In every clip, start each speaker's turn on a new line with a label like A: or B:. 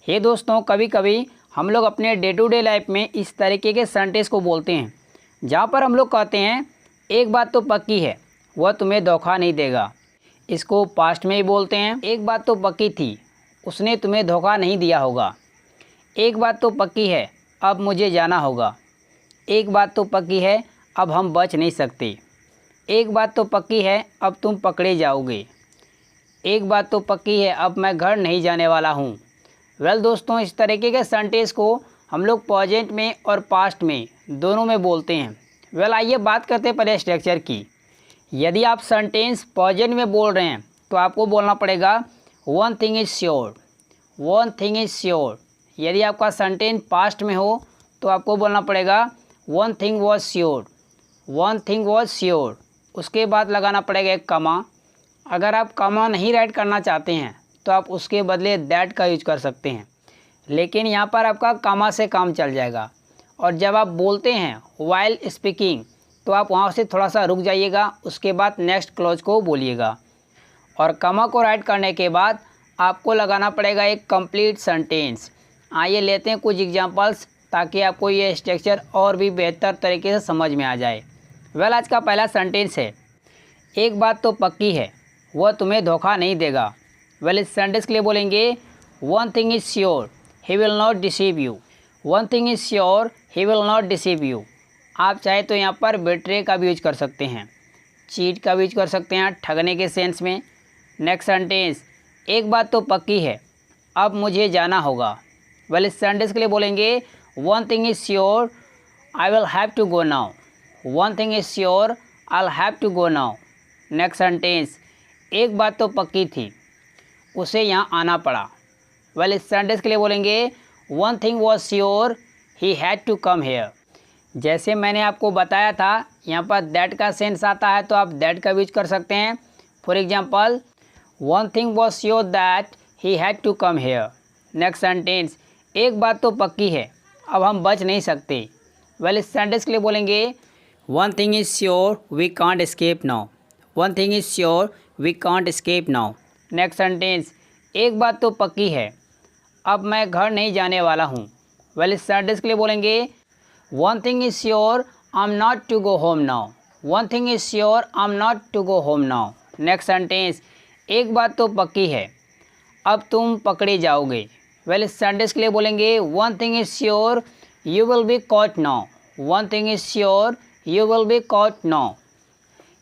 A: हे दोस्तों, कभी कभी हम लोग अपने डे टू डे लाइफ में इस तरीके के सेंटेंस को बोलते हैं जहाँ पर हम लोग कहते हैं एक बात तो पक्की है, वह तुम्हें धोखा नहीं देगा। इसको पास्ट में ही बोलते हैं, एक बात तो पक्की थी, उसने तुम्हें धोखा नहीं दिया होगा। एक बात तो पक्की है, अब मुझे जाना होगा। एक बात तो पक्की है, अब हम बच नहीं सकते। एक बात तो पक्की है, अब तुम पकड़े जाओगे। एक बात तो पक्की है, अब मैं घर नहीं जाने वाला हूँ। वेल दोस्तों, इस तरीके के सेंटेंस को हम लोग प्रेजेंट में और पास्ट में दोनों में बोलते हैं। वेल आइए बात करते हैं पहले स्ट्रक्चर की। यदि आप सेंटेंस प्रेजेंट में बोल रहे हैं तो आपको बोलना पड़ेगा one thing is sure, one thing is sure. यदि आपका सेंटेंस पास्ट में हो तो आपको बोलना पड़ेगा one thing was sure, one thing was sure. उसके बाद लगाना पड़ेगा एक कमा। अगर आप कमा नहीं राइट करना चाहते हैं तो आप उसके बदले दैट का यूज कर सकते हैं, लेकिन यहाँ पर आपका कमा से काम चल जाएगा। और जब आप बोलते हैं वाइल स्पीकिंग तो आप वहाँ से थोड़ा सा रुक जाइएगा, उसके बाद नेक्स्ट क्लॉज को बोलिएगा। और कमा को राइट करने के बाद आपको लगाना पड़ेगा एक कंप्लीट सेंटेंस। आइए लेते हैं कुछ एग्जांपल्स ताकि आपको ये स्ट्रक्चर और भी बेहतर तरीके से समझ में आ जाए। वेल आज का पहला सेंटेंस है, एक बात तो पक्की है, वह तुम्हें धोखा नहीं देगा। वेल इस सेंटेंस के लिए बोलेंगे one thing is sure, he will not deceive you. One thing is sure, he will not deceive you. आप चाहे तो यहाँ पर बेट्रे का भी यूज कर सकते हैं, चीट का भी यूज कर सकते हैं ठगने के सेंस में। नेक्स्ट सेंटेंस, एक बात तो पक्की है, अब मुझे जाना होगा। वेल इस सेंटेंस के लिए बोलेंगे one thing is sure, I will have to go now. One thing is sure, I will have to go now. Next sentence, एक बात तो पक्की थी, उसे यहाँ आना पड़ा। वेल इस सेंटेंस के लिए बोलेंगे one thing was sure, he had to come here. जैसे मैंने आपको बताया था यहाँ पर दैट का सेंस आता है तो आप दैट का यूज कर सकते हैं। For example, one thing was sure that he had to come here. Next sentence, एक बात तो पक्की है, अब हम बच नहीं सकते। वेल इस सेंटेंस के लिए बोलेंगे one thing is sure, we can't escape now. One thing is sure, we can't escape now. Next sentence, एक बात तो पक्की है, अब मैं घर नहीं जाने वाला हूँ। वेल इस सेंटेंस के लिए बोलेंगे one thing is sure, I am not to go home now. One thing is sure, I am not to go home now. Next sentence, एक बात तो पक्की है, अब तुम पकड़े जाओगे। वेल इस सेंटेंस के लिए बोलेंगे one thing is sure, you will be caught now. One thing is sure, you will be caught now.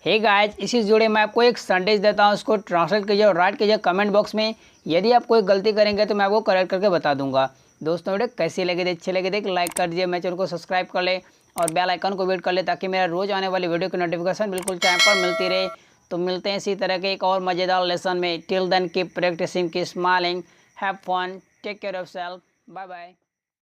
A: Hey guys, इसी जुड़े मैं आपको एक सेंटेंस देता हूँ, उसको ट्रांसलेट कीजिए और राइट कीजिए कमेंट बॉक्स में। यदि आप कोई गलती करेंगे तो मैं आपको करेक्ट करके बता दूंगा। दोस्तों वीडियो कैसी लगे थे, अच्छे लगे थे लाइक कर दीजिए, मेरे चैनल को सब्सक्राइब कर ले और बेल आइकन को वेट कर ले ताकि मेरा रोज़ आने वाली वीडियो की नोटिफिकेशन बिल्कुल टाइम पर मिलती रहे। तो मिलते हैं इसी तरह के एक और मज़ेदार लेसन में। Till then keep practising, keep smiling, have fun, take care of self, bye bye.